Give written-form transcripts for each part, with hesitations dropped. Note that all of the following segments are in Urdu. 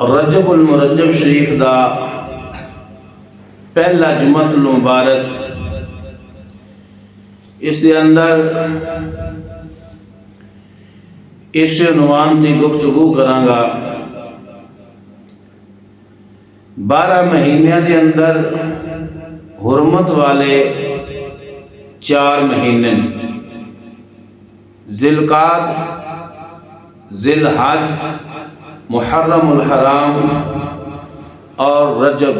رجب المرجب شریف دا پہلا جمعۃ المبارک، اس دے اندر اس عنوان کی گفتگو کراں گا 12 مہینے دے اندر حرمت والے 4 مہینے ذی القعدہ، ذی الحج، محرم الحرام اور رجب۔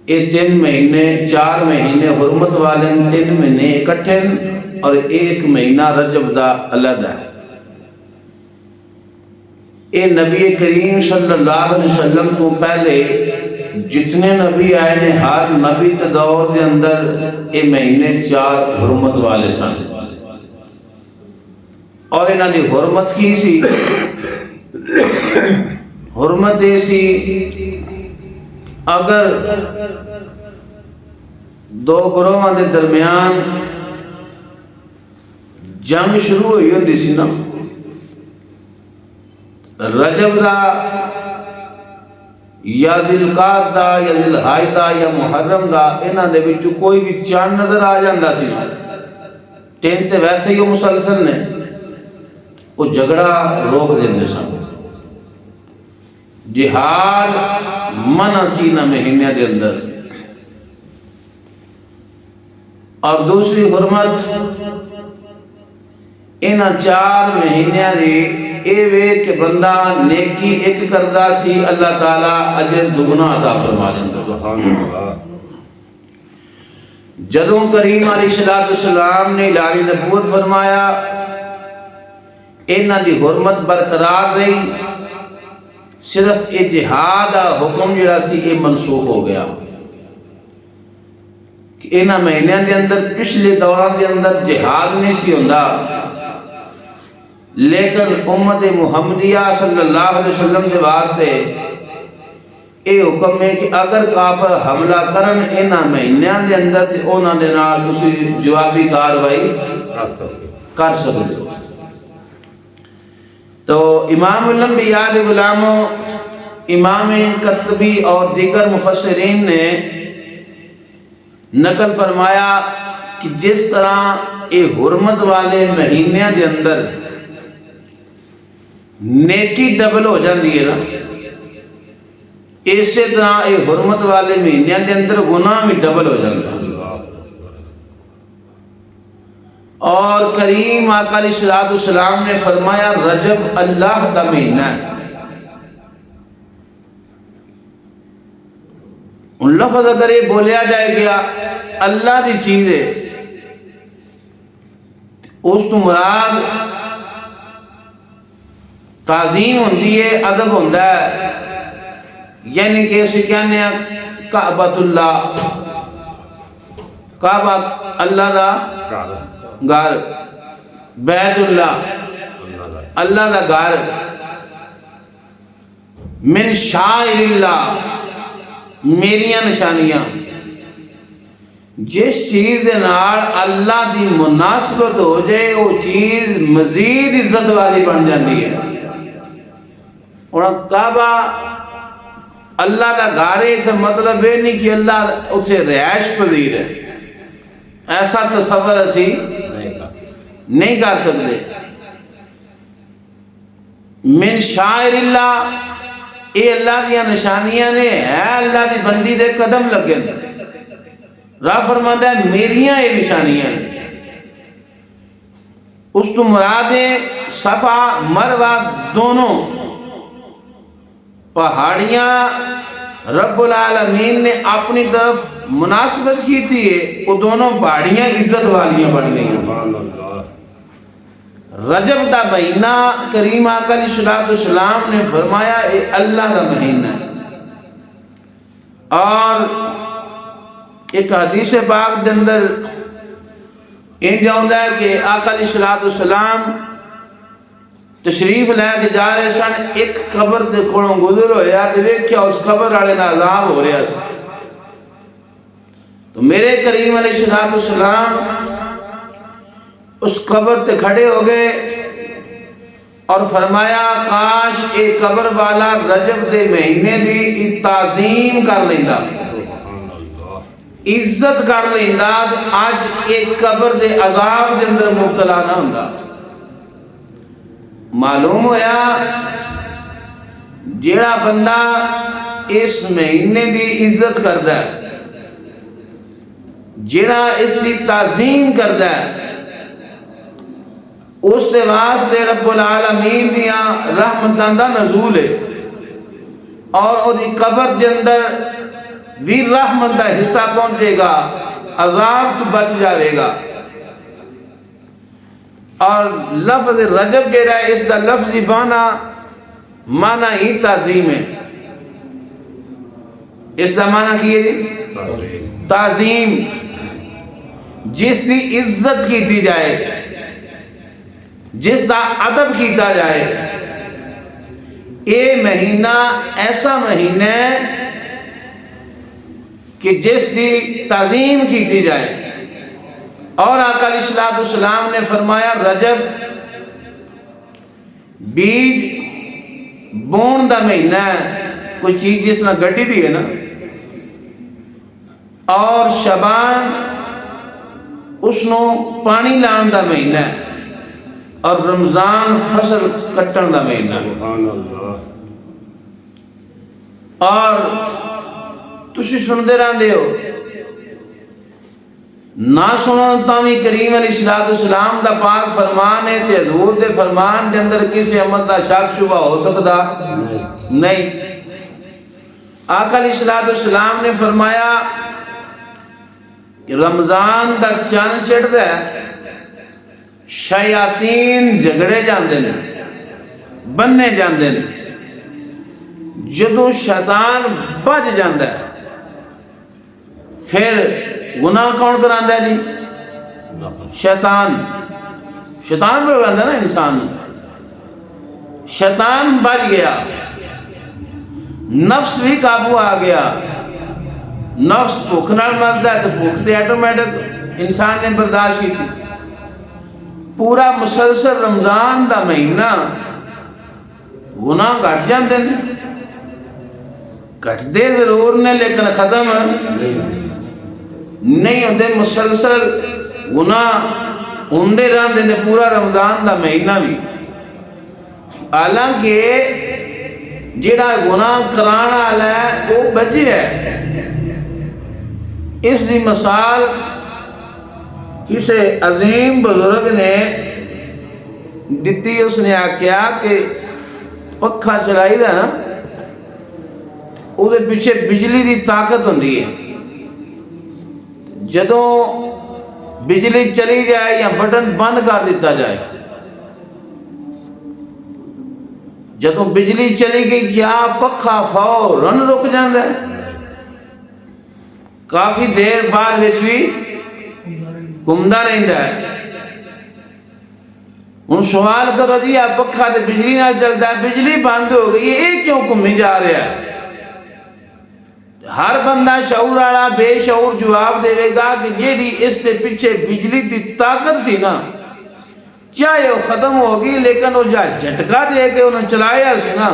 یہ 3 مہینے 4 مہینے حرمت والے 3 مہینے اکٹھے اور 1 مہینہ رجب دا علیحدہ ہے۔ یہ نبی کریم صلی اللہ علیہ وسلم تو پہلے جتنے نبی آئے نے ہر نبی کے دور کے اندر یہ مہینے 4 حرمت والے سن، اور انہاں دی حرمت کی سی؟ حرمت یہ سی اگر 2 گروہاں دے درمیان جنگ شروع ہوئی ہوندی سی نا، رجب دا یا ذی القعدہ دا یا ذی الحج دا یا محرم دا، انہاں دے وچوں کوئی بھی چاند نظر آ جاندا سی، 3 تے ویسے ہی وہ مسلسل نے، وہ جھگڑا روک دیندے سن۔ جہاد منع سی نہ مہینے دے اندر، اور دوسری حرمت انہاں 4 مہینے دی اے وے کہ بندہ نیکی ایک کردا سی، اللہ تعالیٰ اجر دگنا عطا فرما دیندا۔ جدوں کریم علیہ السلام نے اعلان نبوت فرمایا، انہاں دی حرمت برقرار رہی، صرف یہ جہاد دا حکم جڑا سی یہ منسوخ ہو گیا کہ انہاں مہینوں دے اندر پچھلے دوران دے اندر جہاد نہیں سی ہوندا، لیکن امت محمدیہ صلی اللہ علیہ وسلم کے واسطے یہ حکم ہے کہ اگر کافر حملہ کرن انہاں مہینوں دے اندر تے انہاں دے نال تسی جوابی کاروائی کر سکتے ہو۔ تو امام الانبیاء علیہ غلاموں، امام قرطبی اور دیگر مفسرین نے نقل فرمایا کہ جس طرح یہ حرمت والے مہینے دے اندر نیکی ڈبل ہو جاندی ہے نا، اسی طرح یہ حرمت والے مہینے دے اندر گناہ بھی ڈبل ہو جاندی ہے۔ اور کریم آقا علیہ السلام نے فرمایا رجب اللہ کا مہینہ ہے۔ ان لفظ اگر یہ بولیا جائے گیا اللہ دی چیز ہے، اس تو مراد تعظیم ہوندی ہے، ادب ہوندا ہے، یعنی کہ اسے کہنے ہیں کعبۃ اللہ، کعبہ اللہ دا گھر، بیت اللہ اللہ دا گھر، من شاعر اللہ میریاں نشانیاں، جس چیز دے نال اللہ دی مناسبت ہو جائے وہ چیز مزید عزت والی بن جاتی ہے۔ اور کعبہ اللہ دا گھر ہے تو مطلب یہ نہیں کہ اللہ اسے رہائش پذیر ہے، ایسا تصور اسی نہیں کر سکتے۔ من شاعر اللہ، یہ اللہ دیا نشانیاں نے، ہے اللہ دی بندی دے قدم لگے، رب فرماتا ہے میریاں یہ نشانیاں، اس تو مراد ہے صفا مروہ دونوں پہاڑیاں رب العالمین نے اپنی طرف مناسبت کی تھی، وہ دونوں پہاڑیاں عزت والیاں بن گئی۔ رجب دا مہینہ کریم آقا علیہ السلام نے فرمایا یہ اللہ دا مہینہ ہے۔ اور ایک حدیث پاک دے اندر ان جاؤں ہے کہ آقا علیہ السلام تشریف لے کے جا رہے سن، ایک قبر دے کولوں گزر ہویا تے ویکھیا اس قبر والے نال عذاب ہو رہا سی، تو میرے کریم علیہ السلام اس قبر تے کھڑے ہو گئے، اور فرمایا کاش اے قبر والا رجب دے مہینے دی تعظیم کر لیندا، عزت کر لیندا، اج ایک قبر دے عذاب دے اندر مبتلا نہ ہوندا۔ معلوم ہویا جیڑا بندہ اس مہینے دی عزت کردا ہے، جیڑا اس دی تعظیم کردا ہے، اس دے واسطے رب العالمین دیا رحمتاں دا نزول ہے، اور او دی قبر دے اندر بھی رحمت دا حصہ پہنچے گا، عذاب تو بچ جاوے گا۔ اور لفظ رجب جیڑا ہے اس دا لفظی معنی ہی تعظیم ہے۔ اس دا معنی کی ہے تعظیم، جس دی عزت کیتی جائے، جس دا ادب کیتا جائے۔ اے مہینہ ایسا مہینہ ہے کہ جس دی تعظیم کیتی جائے۔ اور آقا علیہ السلام نے فرمایا رجب بیج بون دا مہینہ ہے، کوئی چیز جس نے گڈی دی ہے نا، اور شبان اس نو پانی لان دا مہینہ ہے، اور رمضان فصل کٹن دا مہینہ ہے۔ اور تسی سندے رہندے ہو، نہ سنو تاوی کریم علیہ السلام دا پاک فرمان ہے تے حضور دے فرمان دے اندر کسی امت دا شک شبہ ہو سکتا نہیں۔ آقا علیہ السلام نے فرمایا کہ رمضان دا چند چڑھتا ہے، شیاطین جھگڑے جاندے نے، بننے جاندے نے۔ جدوں شیطان بج جاندہ ہے پھر گناہ کون کراندہ ہے جی؟ شیطان پر کراندہ نا انسان۔ شیطان بج گیا، نفس بھی قابو آ گیا۔ نفس بھوک نال مردا ہے تو بھوک تے آٹومیٹک انسان نے برداشت کی تھی۔ پورا مسلسل رمضان دا مہینہ گناہ گھٹ جاندے نے، گھٹدے ضرور نے لیکن ختم نہیں ہوندے، مسلسل گناہ ہوندے رہندے نے پورا رمضان دا مہینہ بھی۔ حالانکہ جیڑا گناہ کرانا والا ہے وہ بچے ہے۔ اس دی مثال کسی عظیم بزرگ نے دیتی، اس نے آکھیا کہ پکھا چلائی دا نا، او دے پیچھے بجلی دی طاقت ہوندی ہے۔ جدوں بجلی چلی جائے یا بٹن بند کر دیتا جائے، جدوں بجلی چلی گئی کیا پکھا فوراً رک جاندہ ہے، کافی دیر بعد ویسوی گھومدا رہندا ہے۔ ہن سوال کرو جی آپ پکھا تے بجلی نال چلدا ہے، بجلی بند ہو گئی ہے، یہ کیوں گھومی جا رہا ہے؟ ہر بندہ شعور والا بے شعور جواب دے گا کہ جیڑی اس کے پیچھے بجلی دی طاقت سی نا، چاہے وہ ختم ہوگی لیکن وہ جا جھٹکا دے کے انہوں چلایا سی نا،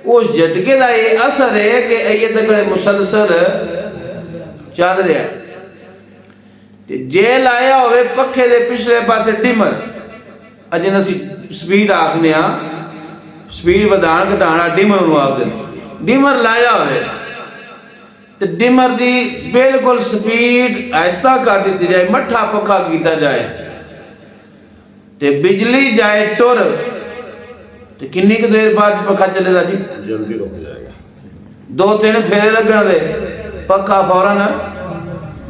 اس جھٹکے دا یہ اثر ہے کہ یہ تکڑے مسلسل چل رہا ہے۔ جے لایا ہوئے پکھے دے پچھلے پاسے ڈیمر، اجن اسی سپیڈ آکھنے ہاں، سپیڈ ودان گھٹانا ڈیمر نو آکھدے، ڈیمر لایا ہوئے تے ڈیمر دی بالکل سپیڈ آہستہ کر دیتی جائے، مٹھا پکھا کیتا جائے تے بجلی جائے ٹر، تے کنی کی دیر بعد پکھا چلے دا جی؟ جلدی رک جائے گا، 2-3 پھیرے لگن دے پکھا فوراً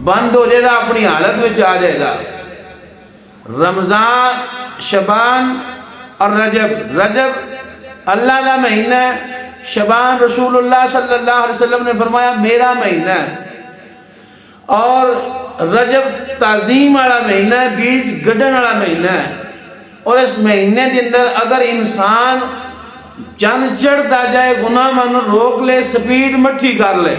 بند ہو جائے گا، اپنی حالت میں آ جائے گا۔ رمضان، شبان اور رجب اللہ کا مہینہ ہے، شبان رسول اللہ صلی اللہ علیہ وسلم نے فرمایا میرا مہینہ ہے، اور رجب تعظیم والا مہینہ ہے، بیج گڈن والا مہینہ ہے۔ اور اس مہینے کے اندر اگر انسان چند چڑھتا جائے گناہ من روک لے، سپیڈ مٹھی کر لے،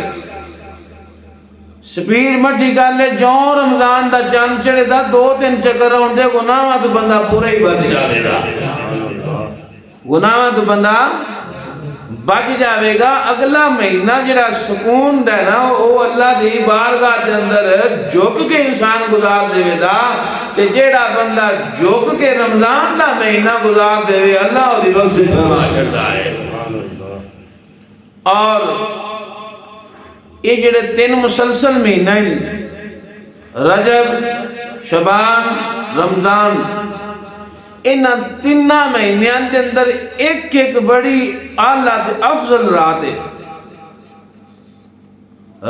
جو رمضان دا چند چڑھے دا 2-3 چکر ہوندے گناہ تو بندہ پورا ہی بچ جائے گا۔ گناہ تو بندہ بچ جاوے گا. اگلا مہینہ جڑا سکون دا نا وہ اللہ دی بارگاہ دے اندر جھک کے انسان گزار دے دا. تے جڑا بندہ جھک کے رمضان دا مہینہ گزار دے اللہ دی بخشش فرما چھڑدا ہے. اور یہ جڑے 3 مسلسل مہینہ ہیں رجب، شعبان، رمضان، ان 3 مہینیاں دے اندر ایک ایک بڑی اعلیٰ تے افضل رات ہے.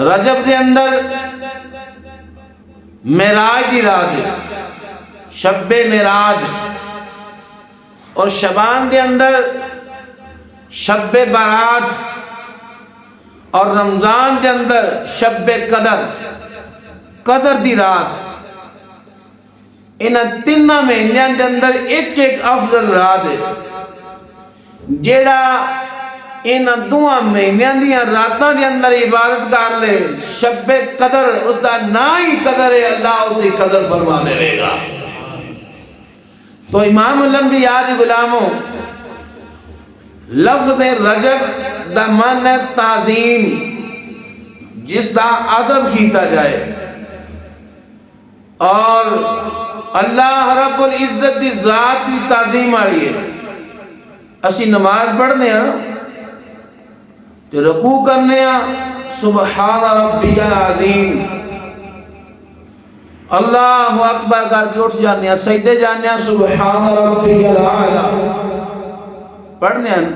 رجب دے اندر معراج دی رات ہے، شب معراج. اور شعبان دے اندر شب برات. اور رمضان دے اندر شب قدر، قدر دی رات. ان 3 مہینیاں دے اندر ایک ایک افضل رات ہے. جیڑا ان 2 مہینیاں دیاں راتاں دے اندر عبادت کر لے شب قدر اس دا نا ہی قدر ہے، اللہ اسی قدر فرما دے گا. تو امام الانبیاء دی غلاموں لفظ رجب دا معنی ہے تعظیم، جس دا ادب کیتا جائے. اور اللہ رب العزت دی ذات دی تعظیم آئی ہے. اسی نماز پڑھنے ہیں تے رکوع کرنے ہیں سبحان ربی العظیم، اللہ اکبر کر کے اٹھ جانے ہیں، سجدے جانے ہیں سبحان ربی الاعلی پڑھنے ہیں.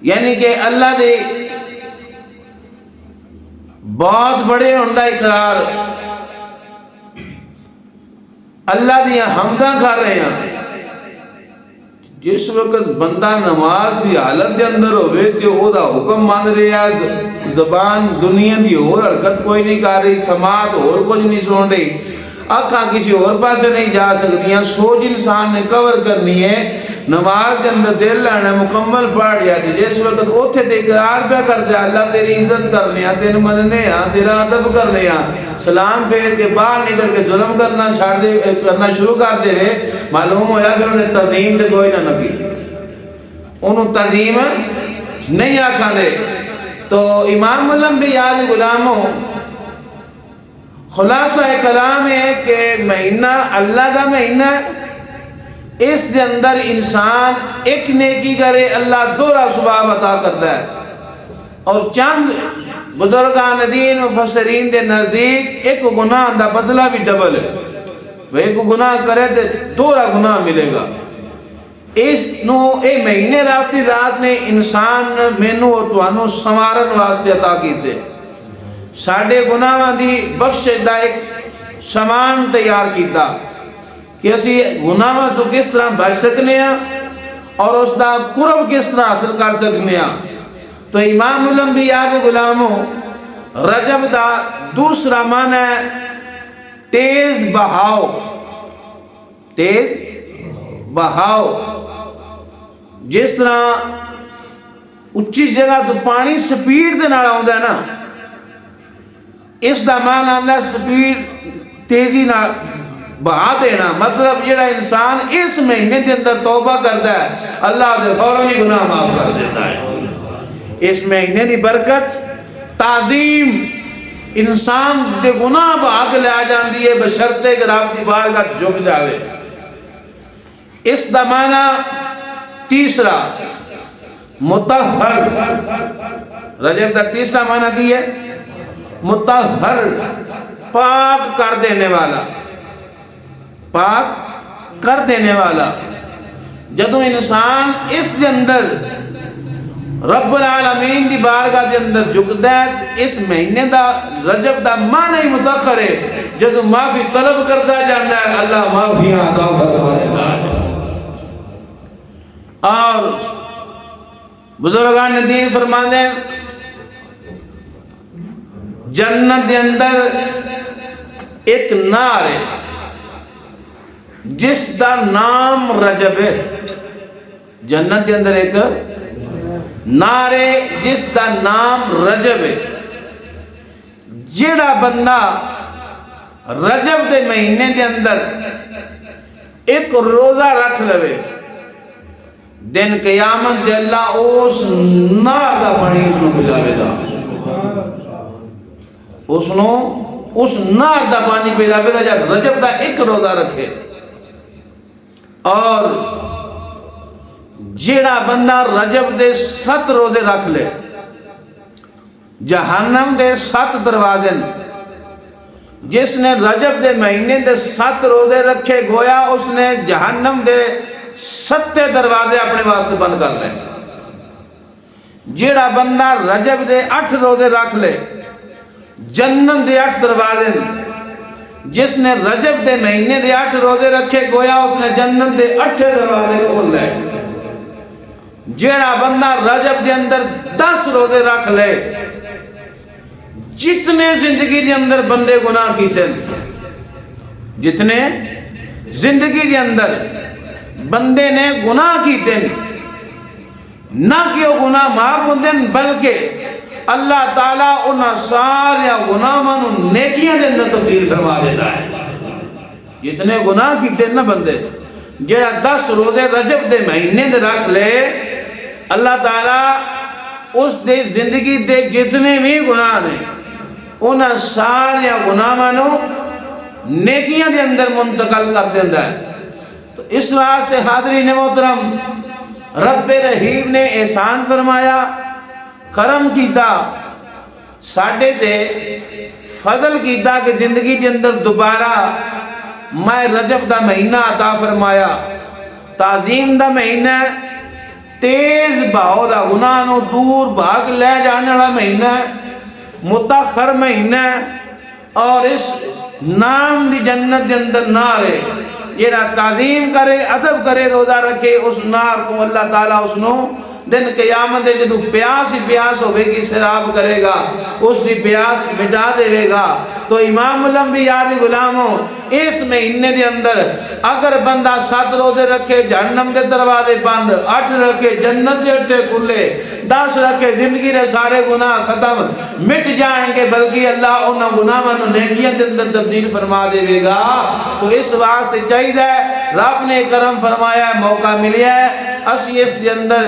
یعنی کہ اللہ دے بہت بڑے ہوندا اقرار، اللہ دیا حمداں کر رہے ہیں. جس وقت بندہ نماز دی حالت دے اندر ہوئے تے او دا حکم مان رہے ہیں، زبان دنیا دی اور حرکت کوئی نہیں کر رہی، سماعت اور کچھ نہیں سن رہی، آنکھاں کسی اور پاسے نہیں جا سکتی ہیں، سوچ انسان نے کور کرنی ہے، نماز دے اندر دل لانا مکمل پڑھ لیا. جس وقت اوتھے تے اقرار پہ کر دیا اللہ تیری عزت کرنے ہیں، تیرے مننے ہیں، تیرا ادب کرنے ہیں، سلام پھیر کے باہر نکل کے ظلم کرنا شروع کر دے، معلوم ہویا کہ انہوں نے تعظیم دے کوئی نہ نبی، انہوں تعظیم نہیں آکھا دے. تو امام الانبیاء دی غلاموں خلاصہ کلام ہے کہ مہینہ اللہ دا مہینہ، اس دے اندر انسان ایک نیکی کرے اللہ دوہرا ثواب عطا کرتا ہے. اور چند بزرگان دین مفسرین دے نزدیک ایک گناہ دا بدلہ بھی ڈبل ہے، وہ ایک گناہ کرے تے دوہرا گناہ ملے گا. اس نو اے مہینے رات ذات نے انسان مینوں اور تانوں سنوارن واسطے عطا کیتے، ساڈے گناہاں دی بخشش دا ایک سامان تیار کیتا کہ اسی گناہاں تو کس طرح بچ سکنے ہیں اور اس دا قرب کس طرح حاصل کر سکنے ہیں. تو امام الانبیاء کے غلاموں رجب دا دوسرا معنی ہے تیز بہاؤ. تیز بہاؤ، جس طرح اچھی جگہ تو پانی سپیڈ دے نال آوندا ہے نا، اس دا معنی ہے سپیڈ تیزی نال بہا دینا. مطلب جڑا انسان اس مہینے کے اندر توبہ کرتا ہے اللہ دے فوراً ہی گناہ معاف کر دیتا ہے. اس مہینے دی برکت تعظیم انسان دے گناہ بہا کے لے آ جاندی ہے بشرطے کہ رب دی بارگاہ جھک جاوے. اس دا معنی تیسرا مطہر. رجب دا تیسرا معنی کی ہے مطہر، پاک کر دینے والا، پاک کر دینے والا. جدو انسان اس کے اندر رب العالمین دی بارگاہ دے اندر جھکدا ہے، اس مہینے دا رجب دا معنی ہی متأخر ہے. جدو معافی طلب کرتا جانا ہے اللہ معافیاں عطا فرمائے گا. اور بزرگان دین فرماتے ہیں جنت دے اندر ایک نار ہے جس دا نام رجب ہے. جنت دے اندر ایک نار ہے جس دا نام رجب ہے. جیڑا بندہ رجب دے مہینے دے اندر ایک روزہ رکھ لوے دن قیامت دے اللہ اس نار دا پانی اس نو پلاوے دا، اس نار دا پانی پلاوے دا جب رجب دا ایک روزہ رکھے۔ اور جیڑا بندہ رجب دے 7 روزے رکھ لے، جہنم دے 7 دروازے، جس نے رجب دے مہینے دے 7 روزے رکھے گویا اس نے جہنم دے 7 دروازے اپنے واسطے بند کر لیں۔ جیڑا بندہ رجب دے 8 روزے رکھ لے، جنت دے 8 دروازے، جس نے رجب دے مہینے دے 8 روزے رکھے گویا اس نے جنت دے 8 دروازے کھول لے۔ جیڑا بندہ رجب دے اندر 10 روزے رکھ لے، جتنے زندگی دے اندر بندے گناہ کیتے ہیں، جتنے زندگی دے اندر بندے نے گناہ کیتے ہیں، نہ کہ وہ گناہ معاف ہوندے ہیں بلکہ اللہ تعالیٰ انہاں سارے گناہاں نوں نیکیاں دے اندر تبدیل فرما دیتا ہے۔ جتنے گناہ کیتے ہیں نا بندے، جیڑا 10 روزے رجب دے مہینے دے رکھ لے، اللہ تعالیٰ اس دے زندگی دے جتنے بھی گناہ نے انہاں سارے گناہاں نوں نیکیاں دے اندر منتقل کر دیتا ہے۔ تو اس واسطے حاضرین محترم، رب رحیم نے احسان فرمایا، کرم کیتا، ساڈے تے فضل کیتا کہ زندگی دے اندر دوبارہ میں رجب دا مہینہ عطا فرمایا، تعظیم دا مہینہ، تیز بہاؤ دا گناہ نو دور بھاگ لے جانے والا مہینہ، متاخر مہینہ، اور اس نام دی جنت دے اندر نار ہے۔ جیڑا تعظیم کرے، ادب کرے، روزہ رکھے، اس نار کو اللہ تعالیٰ اس نو دن قیامت دے جدو پیاس ہی پیاس ہوئے گی سراب کرے گا، اس دی پیاس مٹا دے گا۔ تو امام الانبیاء دی غلاموں، اس مہینے دے اندر اگر بندہ 7 روزے رکھے جہنم دے دروازے بند، 8 رکھے جنت دے 8 کھلے، 10 رکھے زندگی دے سارے گناہ ختم مٹ جائیں گے، بلکہ اللہ انہاں گناہاں نوں نیکیاں دے اندر تبدیل فرما دے گا۔ تو اس واسطے چاہیے رب نے کرم فرمایا ہے، موقع ملیا ہے، اسی اس دے اندر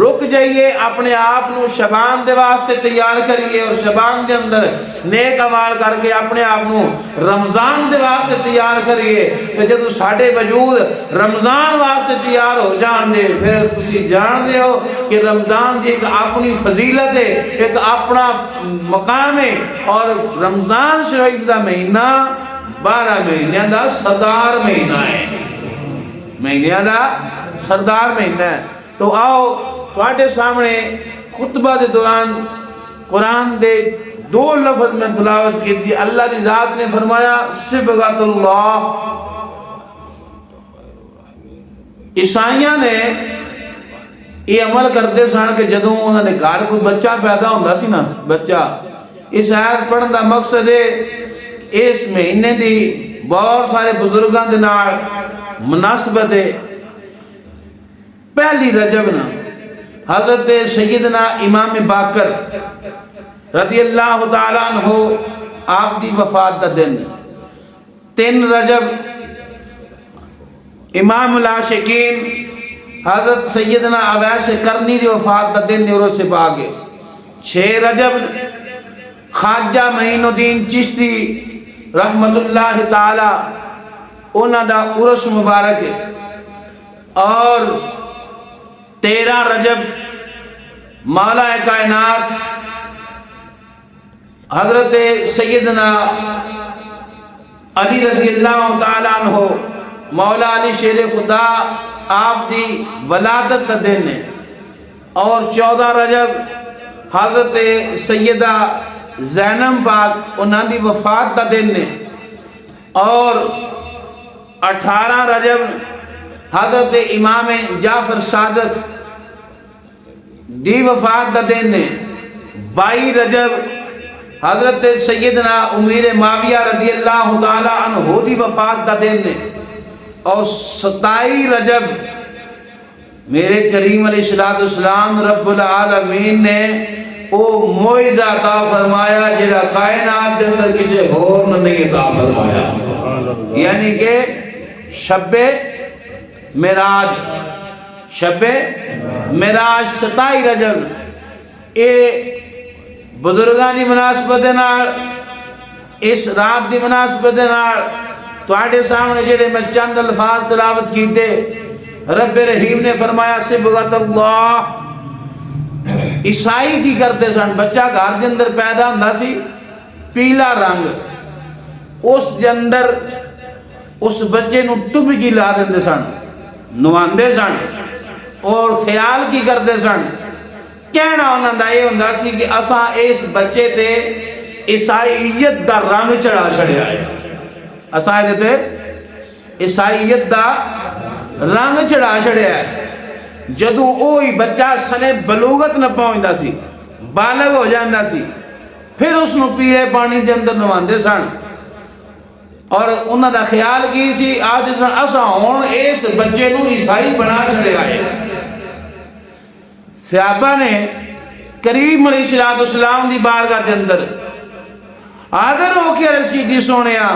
رک جائیے، اپنے آپ نو شبان دے واسطے تیار کریے، اور شبان دے اندر نیک عمال کر کے اپنے آپ نو رمضان دے واسطے تیار کریے۔ کہ جدو ساڑھے وجود رمضان واسطے تیار ہو جان دے، پھر تسی جان دے ہو کہ رمضان دی ایک اپنی فضیلت ہے، ایک اپنا مقام ہے، اور رمضان شریف دا مہینہ 12 مہینے دا سردار مہینہ ہے، مہینے دا سردار مہینہ ہے۔ تو آؤ تواڈے سامنے خطبہ دے دوران قرآن دے 2 لفظ میں تلاوت کی تھی۔ اللہ دی ذات نے فرمایا صبغۃ اللہ۔ عیسائیاں نے یہ عمل کرتے سن کہ جدوں انہوں نے گھر کوئی بچہ پیدا ہوتا سی نا، بچہ، اس آیت پڑھن دا مقصد ہے اس مہینے دی بہت سارے بزرگاں دے نال مناسبت ہے۔ پہلی رجب نا حضرت سیدنا امام باقر رضی اللہ تعالیٰ عنہ آپ دی وفات دا دن، 3 رجب امام العاشقین حضرت سیدنا اویس کرنی دی وفات دا دن عرس پاک ہے۔ 6 رجب خواجہ معین الدین چشتی رحمت اللہ تعالی انہاں دا عرس مبارک ہے۔ اور 13 رجب مولا کائنات حضرت سیدنا علی رضی اللہ تعالیٰ عنہ مولا علی شیر خدا آپ دی ولادت دا دن ہے۔ اور 14 رجب حضرت سیدہ زینب پاک انہاں دی وفات دا دن ہے۔ اور 18 رجب حضرت امام جعفر صادق دی وفات دا دن ہے۔ 22 رجب حضرت سیدنا امیر معاویہ رضی اللہ تعالی عنہ دی وفات دا دن ہے۔ اور 27 رجب میرے کریم علیہ السلام رب العالمین نے او معجزہ عطا فرمایا جڑا کائنات دے اندر کسی اور نے نہیں عطا فرمایا، یعنی کہ شب معراج، شب معراج 27 رجب یہ بزرگاں دی مناسبت دے نال اس رات دی مناسبت دے نال تواڈے سامنے جڑے میں چند الفاظ تلاوت کیتے رب رحیم نے فرمایا صبغۃ اللہ. عیسائی کی کرتے سن بچہ گھر دے اندر پیدا ہوندا سی پیلا رنگ اس دے اندر اس بچے نو ٹبکی لا دیندے سن نواندے سن اور خیال کی کرتے سن کہنا انہاں دا یہ ہوندا سی کہ اساں اس بچے تے عیسائیت دا رنگ چڑھا چھڑیا ہے اساں دے تے عیسائیت دا رنگ چڑھا چھڑیا ہے. جدوں اوہی بچہ سنے بلوغت نہ پہنچدا سی بالغ ہو جاندا سی پھر اس نو پیلے پانی دے اندر نواندے سن اور انہاں دا خیال کی سی آج اساں ہن اس بچے نو عیسائی بنا چھڑیا ہے. صحابہ نے کریم علیہ السلام دی بارگاہ دے اندر حاضر ہو کے عرض کی سونیا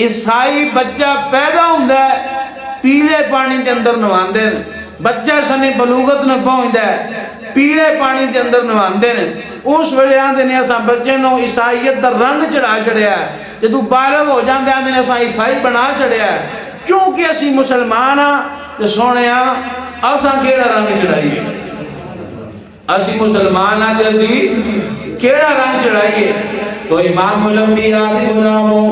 عیسائی بچہ پیدا ہوندا ہے پیلے پانی دے اندر نواندے نے بچہ سنے بلوغت نہ پہنچدا ہے پیلے پانی دے اندر نواندے نے اس ویلے آندے نے اساں بچے نو عیسائیت دا رنگ چڑھا چھڑیا ہے جدوں بالغ ہو جاندے آندے نے اساں عیسائی بنا چھڑیا ہے کیونکہ اسی مسلمان ہاں تے سونیا اساں کیڑا رنگ چڑھائیے اسی مسلمان ہاں تے اسی کیڑا رنگ چڑھائیے. تو امام الانبیاء دی غلاموں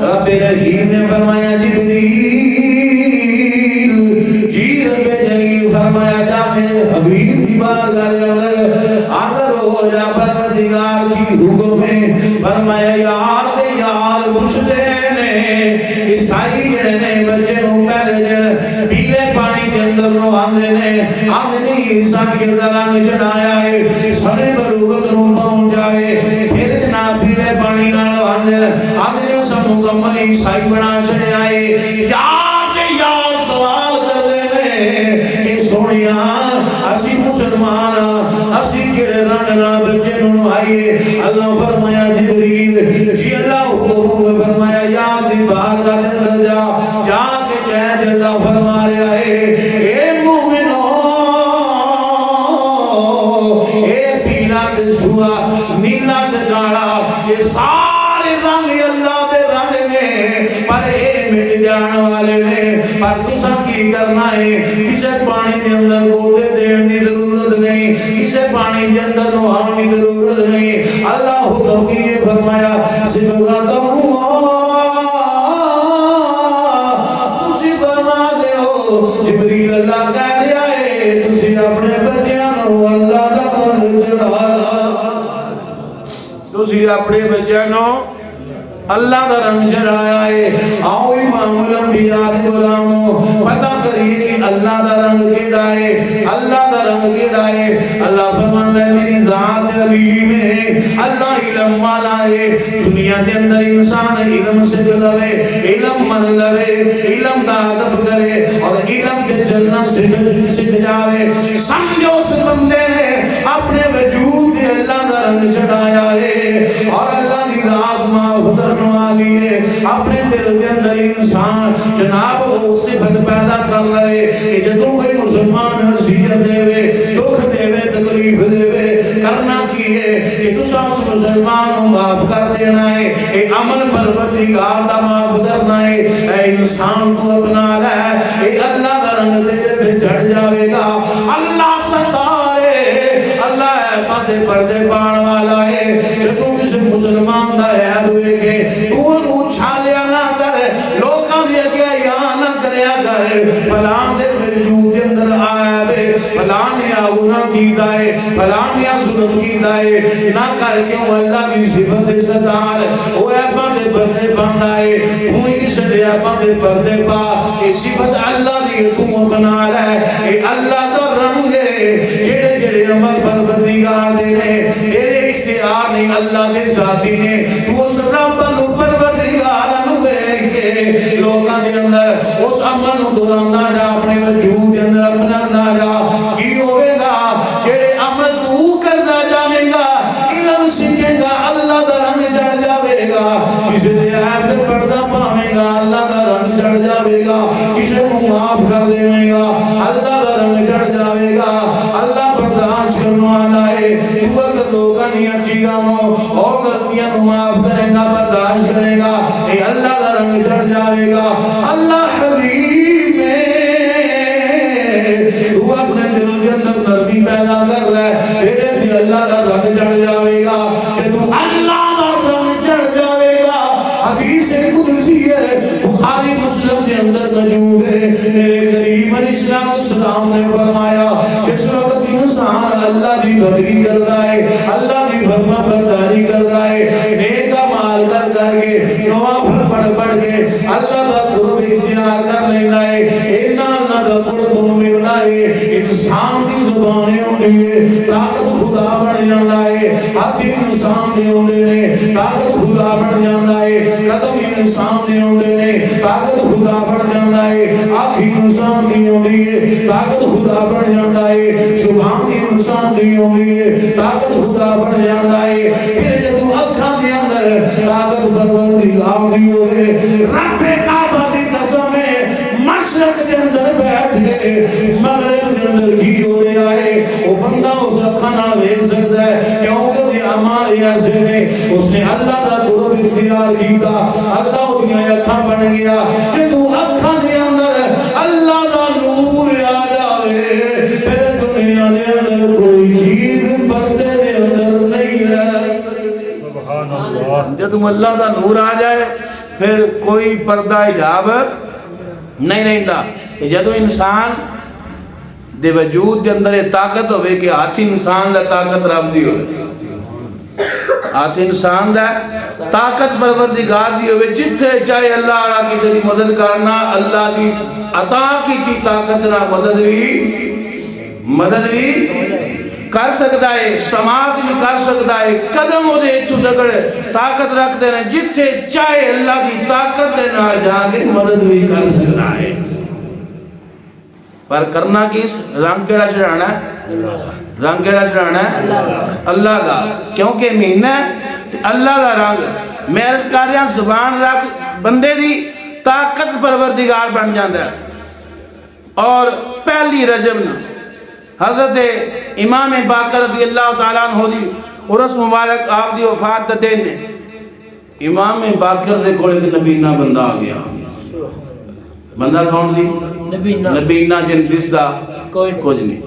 رب رحیم نے فرمایا جبریل جی رب جلیل فرمایا جا میرے حبیب کی بارگاہ اندر حاضر ہو جا پروردگار کی حکم میں فرمایا یار پوچھتے نے عیسائی جڑے نے بچے نو پہلے دن پیلے پانی دے اندر نواندے نے آدمی عیسائی کے رنگ چڑھایا ہے سارے بلوغت نو پہنچ جائے پھر جناب پیلے پانی نال نواندے آدمی سب مکمل عیسائی بنا چھڑیا ہے. یار سوال کردے نے کہ سونیا اسی مسلمان اسی کیڑے رنگ نال بچے نو نوائیے. اللہ فرمایا جبریل جی اللہ حکم فرمایا یاد دی بارگاہ دے اندر جا کے کہہ دے اللہ فرما رہا ہے اے مومنو اے پیلا تے سوا نیلا تے کالا یہ سارے رنگ اللہ دے رنگ نے پر اے مٹ جان والے نے پر تساں کی کرنا ہے کسے پانی دے اندر گوڈے دین دی ضرورت نہیں کسے پانی دے اندر نہاون دی ضرورت نہیں. اللہ حکم کی فرمایا صبغۃ اللہ تسی فرما دے ہو جبریل اللہ کہہ رہا ہے تسی اپنے بچیاں نو اللہ دا رنگ چڑھایا تسی اپنے بچیاں نو اللہ دا رنگ چڑھایا ہے. آؤ امام الانبیاء دے غلاموں پتہ کریے کہ اللہ دا رنگ کیڑا ہے اللہ دا رنگ کیڑا ہے. اللہ فرماندا ہے میری ذات علیم ہے اللہ علم والا ہے. دنیا دے اندر انسان علم سیکھ لوے علم من لوے علم دا ادب کرے اور علم کے چلنا سیکھ جاوے سمجھو اس بندے نے اپنے وجود دے اللہ دا رنگ چڑھایا ہے اور اللہ دی رات معاف کرنے والی ہے. اپنے دل کے اندر انسان جناب صفت پیدا کر لے کہ جدوں کوئی مسلمان حسیت دے وے دکھ دے وے تکلیف دے وے کرنا کی ہے کہ تساں اس مسلمان کو معاف کر دینا ہے. اے عمل پروردگار دا معاف کرنا ہے. اے انسان کو اپنا لے اے اللہ دا رنگ تیرے پہ چڑھ جاوے گا. اللہ ستارے اللہ ہے پردے پردے پان والا ہے. جدوں کسی مسلمان دا عیب ہوئے کہ تو انہوں چھالیا نہ کر لوکاں دے اگے یا نہ کریا کر فلان دے وجود دے اندر آیا بے فلان یا گناہ کیتا ہے فلان یا ظلم کیتا ہے نہ کر کیوں اللہ کی صفت ستار وہ عیباں دے پردے پانا ہے ہوئی کس دے عیباں دے پردے پا یہ صفت اللہ دی تو بنا رہے اے اللہ دا رنگ ہے جڑے جڑے عمل پروردگار دے نے تیرے اختیار نہیں اللہ دے ذاتی نے تو اس رب نو پروردگار نو دیکھ کے لوکاں دے اندر اس عمل نو دہرانا جا اپنے وجود دے اندر اپنا جا کی ہوے گا جڑے عمل تو کردا جاوے گا علم سکھے گا اللہ دا رنگ چڑھ جاوے گا کسے دے عیب تے پردہ پاوے گا اللہ دا رنگ چڑھ جاوے گا کسے نو معاف کر دے گا اللہ دا دیاں چیزاں اور غلطیاں کو معاف کرے گا برداشت کرے گا اے اللہ کا رنگ چڑھ جاوے گا اللہ حلیم تو اپنے دل کے اندر نرمی پیدا کر لے تیرے تے اللہ کا رنگ چڑھ جاوے گا کہ تو اللہ کا رنگ چڑھ جاوے گا حدیث قدسی ہے بخاری مسلم کے اندر موجود ہے میرے کریم علیہ السلام نے فرمایا جس وقت انسان اللہ دی بندگی کرتا ہے اللہ دی فرما برداری کرتا ہے نیک اعمال کر کر کے نوافل پڑھ کے اللہ دا قرب اختیار کر لینا ہے اینا اللہ دا قرب ملنا ہے انسان دی زبانیں ہوندی ہے طاقت خدا بن جاتا ہے ہاتھ انسان دے ہوندے نے طاقت خدا بن جاتا ہے قدم انسان دے ہوندے نے طاقت خدا بن جاتا ہے آنکھ انسان دی ہوندی ہے طاقت خدا بن جاتا ہے زبان انسان دی ہوندی ہے طاقت خدا بن جاتا ہے پھر جدوں اکھاں دے اندر طاقت پروردگار دی ہوے رب کعبہ دی قسم ہے مشرق دے اندر بیٹھ کے مغرب دے اندر کی ہو رہا ہے وہ بندہ اس اکھاں نال ویکھ سکدا ہے کیونکہ وہ اعمال ایسے نے اس نے اللہ دا قرب اختیار کیتا اللہ دیاں اکھاں بن گیا جدوں اکھاں دے اندر اللہ دا نور آ جاوے پھر دنیا دے اندر کوئی چیز پردے دے اندر نہیں رہ سکتی سبحان اللہ جدوں اللہ دا نور آ جائے پھر کوئی پردہ حجاب نہیں رہندا جدوں انسان دے وجود دے اندر طاقت ہوئے کہ ہاتھ انسان دا طاقت رب دی ہوئے ہاتھ انسان دا طاقت پروردگار دی ہوئے جتھے چاہے اللہ آرہا کسی دی مدد کرنا اللہ دی عطا کی طاقت نہ مدد بھی کر سکتا ہے سماعت بھی کر سکتا ہے قدم ہو دے چھو دکڑ طاقت رکھ دینا جتھے چاہے اللہ کی طاقت دینا جا کے مدد بھی کر سکتا ہے پر کرنا کس رنگ کیڑا چڑھانا ہے رنگ کیڑا چڑھانا ہے اللہ کا کیونکہ مہینہ اللہ کا رنگ میں عرض کر رہا زبان رکھ بندے دی طاقت پروردگار بن جاندہ ہے اور پہلی رجب نا حضرت امام باقر رضی اللہ تعالیٰ عنہ دی عرس مبارک آپ دی وفات دے نے امام باقر دے کوڑے دے نبینہ بندہ آ گیا بندہ کون سی نبینہ جن جس دا کچھ نہیں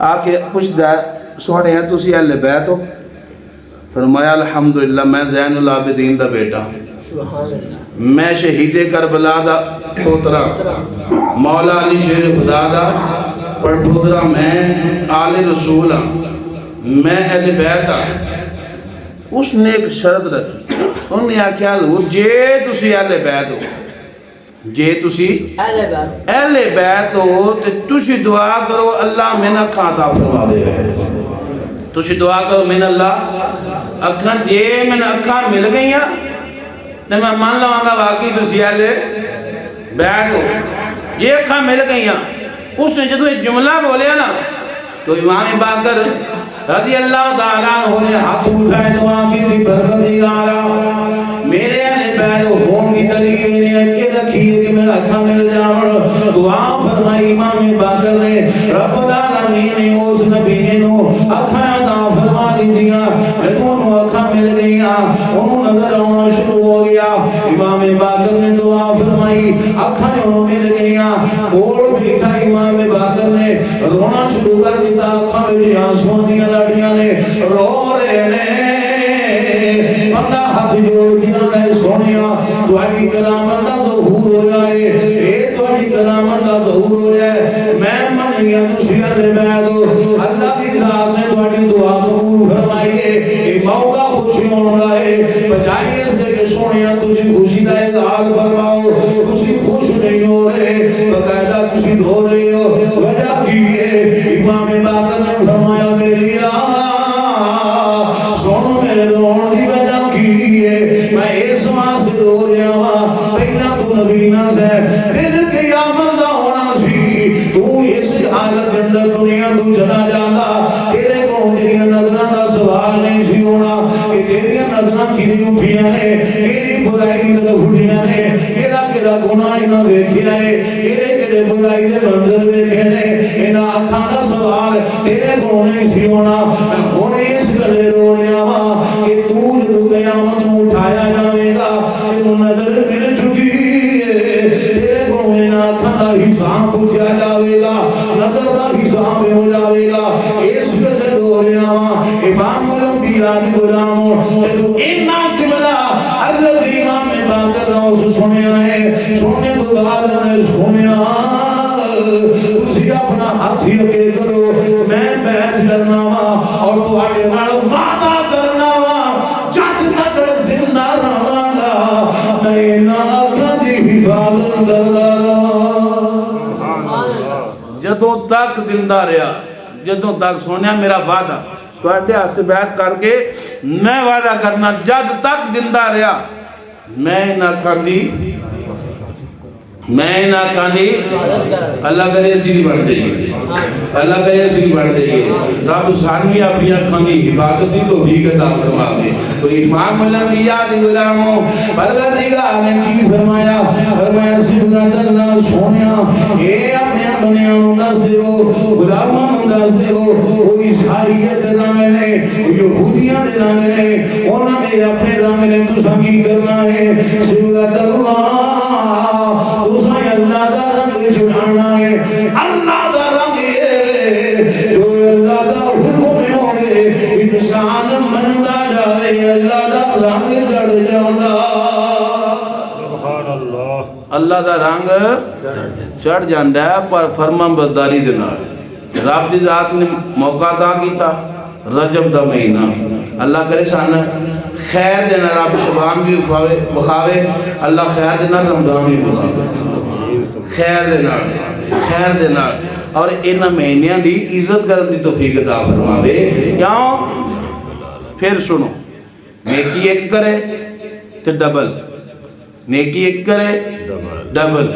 آکے پوچھ دا سوڑے ہیں تُسی اہل بیت ہو فرمایا الحمدللہ میں زین العابدین دا بیٹا میں شہید کربلا دا پوترا مولا علی شیر خدا دا پر پوترا میں آل رسول میں اہل بیت اس نے ایک شرط رکھی انہوں نے آکھیا حضور جے تُسی اہل بیت ہو جے تُسی اہل بیت ہو تو تُسی دعا کرو اللہ میں نہ کھاتا فرما دے رہے تُسی دعا کرو میں اللہ اکھان جے میں نہ اکھان مل گئی ہیں تو میں مان لوں گا واقعی تُسی اہل بیت ہو یہ اکھان مل گئی ہیں اس نے جدو ایک جملہ بولیا نا تو امام باقر رضی اللہ تعالیٰ عنہ نے ہاتھ اٹھائے دعا کی دی پروردگارا میرے اہل بیت ہون کی دلیل نے کہ رکھی ہے کہ میرا اکھا مل جاؤں دعا فرمائی امام باقر نے رب العالمین نے اس نبی نے اکھا عطا فرما دی دیا لدون اکھا مل گیا انہوں نظر آنا شروع ہو گیا امام باقر نے دعا فرمائی اکھا انہوں مل گیا کوڑ بیٹھا امام باقر نے رونا شروع کر دیتا اکھا میں آنسوں دیا لڑیاں نے رو رہے نے بندہ ہاتھ جوڑ دیا نے سونیا تواڈی کرامت دا ظہور ہویا ہے اے تواڈی کرامت دا ظہور ہویا ہے میں من گیا تسی اہل بیت ہو اللہ دی ذات نے تواڈی دعا قبول فرمائی ہے اے موقع خوشی ہونا ہے بجائے اس دے کہ سونیا تسی خوشی دا اظہار فرماؤ تسی خوش نہیں ہو رہے باقاعدہ تسی رو رہے ہو وجہ کی ہے امام باقر نے فرمایا میری سونو میرے رون دی وجہ کی ہے میں اس واسطے رو رہا ہوں پہلا تو نبینا سے دل قیامت دا ہونا سی تو اس حالت کے اندر دنیا تو چلا جاتا تیرے کو تیری نظروں دا سوال نہیں سی ہونا کہ تیری نظروں کھلی اٹھیاں نے کیڑی برائی دی طرف اٹھیاں نے کیڑا گناہ انہاں ویکھیا ہے کیڑے برائی دے منظر ویکھے نے انہاں اکھاں دا سوال تیرے کو نہیں سی ہونا ہن اس گلے رو رہا وا کہ تو جدو قیامت میں اٹھایا جاوے گا تینوں نظر مل چکی ہے تیرے کو اکھاں دا حساب پوچھا جاوے گا نظر دا حساب ہو جاوے گا اس وجہ رو رہا وا امام الانبیاء دی غلاموں جدو اینا جملہ حضرت امام باقر نے سنیا ہے سننے تو بعد نے سنیا تسی اپنا ہاتھ ہی اگے کرو میں بیعت کرنا وا اور تواڈے نال وعدہ کرنا وا جد تک زندہ رہاں گا میں انہاں اکھاں دی حفاظت کردا رہاں جدوں تک زندہ رہا جدوں تک سونیا میرا وعدہ تواڈے ہاتھ بیعت کر کے میں وعدہ کرنا جد تک زندہ رہا میں نہ کھاندی میں نہ کھاندی اللہ کرے اسی نہیں بڑھ دے اللہ کرے اسی نہیں بڑھ دے رب سانوی اپنی اکھاں دی حفاظت دی توفیق عطا فرما دے تو امام الانبیاء دی غلاموں پروردگار نے کی فرمایا فرمایا صبغت اللہ سونیا اے اپنے بندیاں نوں دس دیو غلاماں نوں دس دیو او عیسائیت دے رنگ نے یہودیاں دے رنگ نے انہاں دے اپنے رنگ نے تساں کی کرنا ہے صبغت اللہ تساں اللہ دا رنگ چھڑانا ہے اللہ دا رنگ ہے جو اللہ دا حکم ہوئے انسان مندا جاوے اللہ دا رنگ چڑھ جاوندا سبحان اللہ اللہ دا رنگ چڑھ جاندا ہے پر فرمان برداری دے نال رب دی ذات نے موقع عطا کیتا رجب دا مہینہ اللہ کرے سان خیر دینا رب شبان بھی بخاوے اللہ خیر دینا رمضان بھی بخاوے خیر دینا اور انہاں مہینیاں دی عزت کرن دی توفیق عطا فرماوے کیوں پھر سنو نیکی ایک کرے تو ڈبل نیکی ایک کرے ڈبل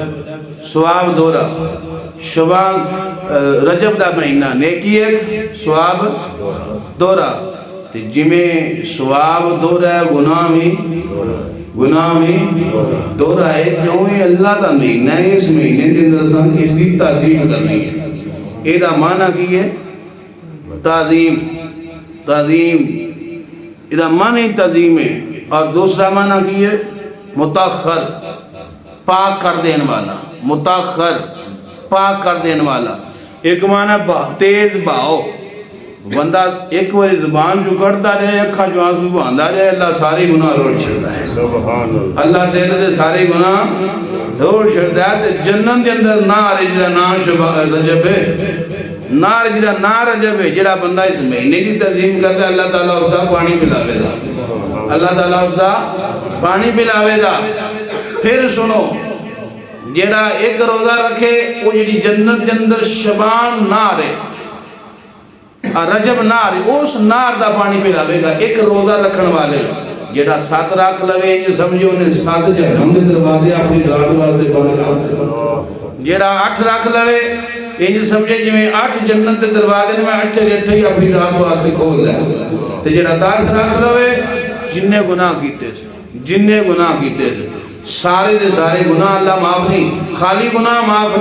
ثواب دورا شبان رجب دا مہینہ نیکی ایک ثواب دورا جی میں ثواب دورا ہے گناہ میں دورا ہے کیوں یہ اللہ دا مہینہ ہے اس مہینے کے اندر اس کی تعظیم کرنی ہے اے دا معنی کی ہے تعظیم اے دا معنی تعظیم ہے اور دوسرا معنی کی ہے متاخر پاک کر دین والا متاخر پاک کر دین والا ایک معنی تیز باؤ بندہ ایک واری زبان جو کرتا رہے اکھا جو آنسو باندھا رہے اللہ سارے گناہ روڑ چھڑتا ہے اللہ دل دے سارے گناہ روڑ چھڑتا ہے جنن دے اندر نار جڑا نا رجب ہے نار جڑا نا رجب ہے جڑا بندہ اس مہینے کی تعظیم کرتا ہے اللہ تعالیٰ اس کا پانی پلاوے دا اللہ تعالیٰ اس کا پانی پلاوے دا پھر سنو جڑا ایک روزہ رکھے وہ جڑی جنت دے اندر شبان نار ہے رجب نار اس نار دا پانی پلاوے گا ایک روزہ رکھن والے جڑا 7 رکھ لوے جو سمجھو انہیں 7 جہنم دے دروازے اپنی ذات واسطے بند کر جڑا 8 رکھ لوے انہیں سمجھے جو 8 جنت دے دروازے میں 8 ہی اپنی ذات واسطے کھول لے تے جڑا 10 رکھ لوے جننے گناہ کیتے سارے دے سارے گناہ اللہ معاف نہیں خالی گناہ معاف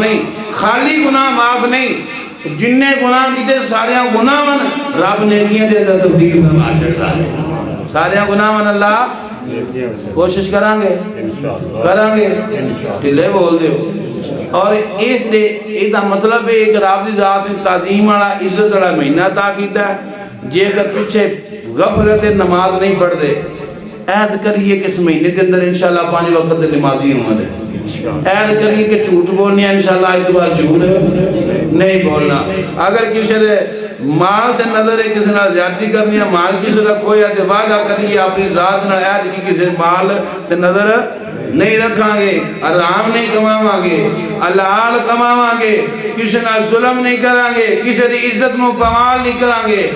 نہیں جننے گناہ کیتے سارے گناہ من رب نیکیاں دے اندر تبدیل فرما چھڑتا ہے سارے گناہ من اللہ کوشش کریں گے ٹھلے بول دے اور اس دے ایدہ مطلب ہے ایک رب دی ذات تعظیم والا عزت والا مہینہ عطا کیتا ہے جے اگر پیچھے غفلت نماز نہیں پڑھ دے عہد کریے کہ اس مہینے کے اندر انشاءاللہ 5 وقت دے نمازی ہوں گے عہد کریے کہ جھوٹ بولنی ہے انشاءاللہ اتوار جھوٹ نہیں بولنا اگر کسی نے مال دے نظر ہے کسی نے زیادتی کرنی ہے مال کسی رکھو یا دے وعدہ کریے اپنی ذات نے عہد کی کسی مال دے نظر نہیں رکھاں گے آرام نہیں کماواں گے حلال کماواں گے کسی نے ظلم نہیں کریں گے کسی نے عزت میں پامال نہیں کریں گے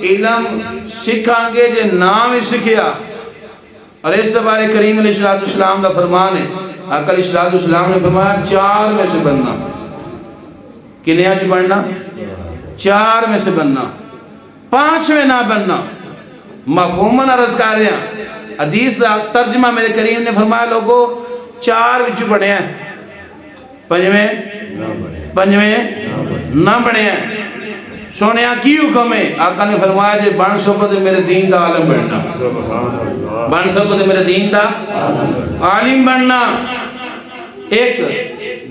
علم سکھاں گے جو نام ہی سکھیا اور اس بارے کریم علیہ السلام کا فرمان ہے آقا علیہ السلام نے فرمایا 4 میں سے بننا کنیا چ بننا 4 میں سے بننا 5 میں نہ بننا مفہوماً عرض کر رہے ہیں حدیث کا ترجمہ میرے کریم نے فرمایا لوگوں 4 وچ بنے ہیں 5 میں نہ بنے ہیں سونیا کی حکم ہے؟ آقا نے فرمایا جے بن سکو تے میرے دین دا عالم بننا، بن سکو تے میرے دین دا عالم بننا۔ ایک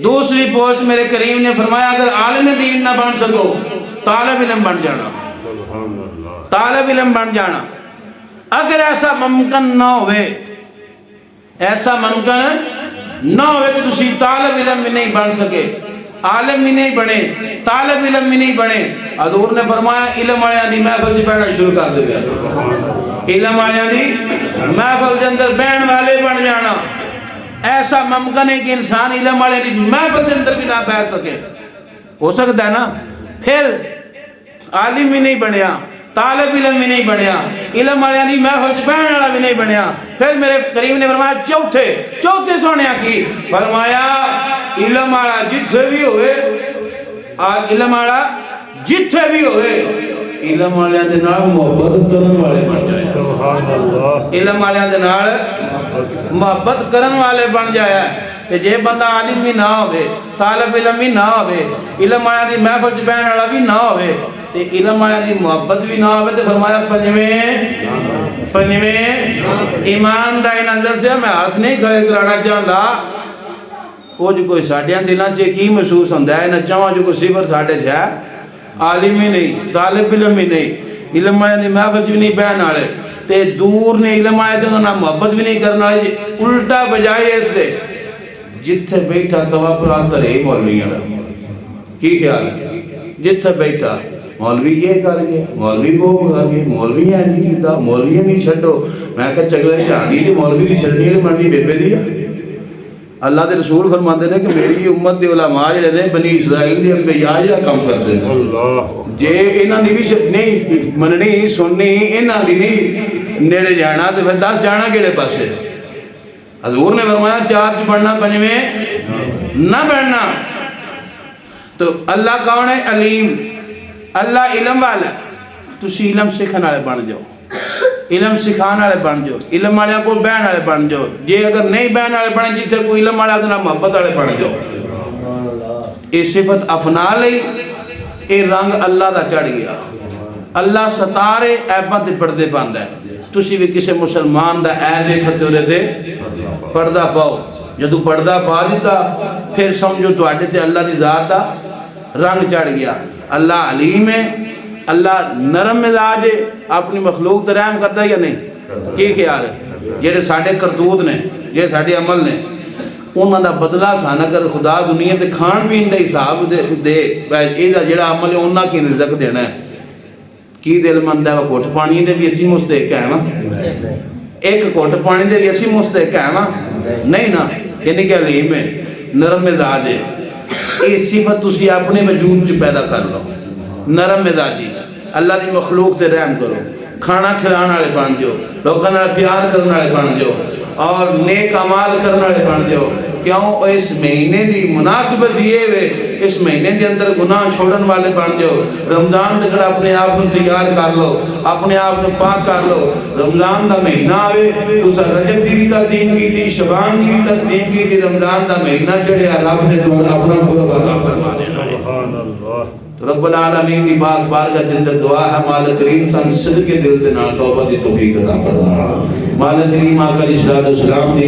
دوسری پوسٹ میرے کریم نے فرمایا اگر عالم دین نہ بن سکو طالب علم بن جانا، طالب علم بن جانا۔ اگر ایسا ممکن نہ ہوئے، ایسا ممکن نہ ہوئے کہ تسی طالب علم بھی نہیں بن سکے، عالم بھی نہیں بنے، طالب علم بھی نہیں بنے، حضور نے فرمایا علم والے دی محفل چ بیٹھنا شروع کر دے گا، علم والے دی محفل کے اندر بہن والے بن جانا۔ ایسا ممکن ہے کہ انسان علم والے دی محفل کے اندر بھی نہ بیٹھ سکے، ہو سکتا ہے نا؟ پھر عالم بھی نہیں بنیا، طالب علم بھی نہیں بنیا، علم والے دی محفل چ بیٹھنے والا بھی نہیں بنیا۔ پھر میرے کریم نے فرمایا چوتھے سونیا کی فرمایا علم والا جتھے بھی ہوئے، علم والا جتھے بھی ہوئے علم والے دے نال محبت کرن والے بن جائے، سبحان اللہ، علم والے دے نال محبت کرن والے بن جایا کہ جے بندہ عالم بھی نہ ہوئے، طالب علم بھی نہ ہوئے، علم والے دی محفل چ بیٹھنے والا بھی نہ ہوئے تے علم والے دی محبت بھی نہ ہوئے، تے فرمایا پنجویں ایمان دا نظر سے میں ہاتھ نہیں کھڑے کرانا چاہتا، وہ جو کوئی ساڈیاں دلاں چ کی محسوس ہوندا ہے نہ چاہواں جو کوئی صفر ساڈے چ ہے، عالم ہی نہیں، طالب علم بھی نہیں، علم والے دی محفل چ بھی نہیں بیٹھنے والے تے دور نے علم والے تے انہاں محبت بھی نہیں کرنے والے، الٹا بجائے اس دے جتھے بیٹھا دوا پرا ترے مولویاں دا کی خیال ہے؟ جتھے بیٹھا مولوی یہ کر گئے، مولوی وہ کر گئے، مولوی نہیں کیتا، مولوی نہیں چھڈو۔ میں کہ چگلے جہانی دی مولوی دی چھڈنی ہے مرنی بیبے دی۔ اللہ دے رسول فرماندے نے کہ میری امت دے علماء جڑے نے بنی اسرائیل دے انبیاء جڑا کام کردے نے، جے انہاں دی بھی نہیں مننی سننی، انہاں دی نہیں نیڑے جانا تے پھر دس جانا کیڑے پاسے؟ حضور نے فرمایا چار چ پڑھنا پنجویں نہ پڑھنا۔ تو اللہ کون ہے؟ علیم، اللہ علم والا، تسی علم سکھن والے بن جاؤ، علم سکھان والے بن جاؤ، علم والے کو بہن والے بن جاؤ، جے اگر نہیں بہن والے بنے جتھے کوئی علم والا تو نہ محبت والے بن جاؤ۔ یہ صفت اپنا لئی، یہ رنگ اللہ دا چڑھ گیا، اللہ ستارے عیباں تے پردے پاندا ہے۔ تسی بھی کسی مسلمان دا عیب ویکھدے ہو تے پردہ پاؤ، جدو پردہ پا دیتا پھر سمجھو تواڈے تے اللہ دی ذات دا رنگ چڑھ گیا۔ اللہ علیم ہے، اللہ نرم مزاج ہے، اپنی مخلوق تے رحم کرتا ہے یا نہیں؟ کی خیال ہے؟ جڑے ساڈے کرتوت نے، جڑے ساڈے عمل نے، انہاں دا بدلہ سان اگر خدا دنیا تے کھان پین دا حساب دے ایدا جڑا عمل ہے انہاں کی رزق دینا ہے، کی دل مند ہے وہ گھٹ پانی دے بھی اسی مستحق ہے نا؟ ایک گھٹ پانی دے بھی اسی مستحق ہے نا؟ نہیں نا، یعنی کہ علیم ہے، نرم مزاج ہے۔ یہ صفت تسی اپنے وجود چ پیدا کر لو، نرم مزاجی، اللہ دی مخلوق تے رحم کرو، کھانا کھلانے والے بن جاؤ، لوگوں نال پیار کرنے والے بن جاؤ اور نیک اعمال کرنے والے بن جاؤ۔ کیوں؟ اس مہینے دی مناسبت یہ ہے، اس مہینے دے اندر گناہ چھوڑن والے بن جاؤ۔ رمضان تک اپنے آپ کو تیار کر لو، اپنے آپ کو پاک کر لو۔ رمضان دا مہینہ آوے تسا رجب دی بھی تعظیم کی، شعبان دی بھی تعظیم کی، رمضان دا مہینہ چڑھیا رب نے اپنا قرب عطا فرما دینا ہے۔ سبحان اللہ۔ رب العالمین دی پاک بارگاہ دے اندر دعا ہے مالک کریم سن صدقے دل دے نال توبہ دی توفیق عطا فرما۔ مالک کریم آقا علیہ الصلوۃ والسلام نے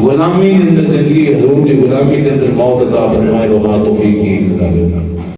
غلامی دے اندر زندگی، حضور دی غلامی دے اندر موت عطا فرمائے، وما توفیقی الا باللہ۔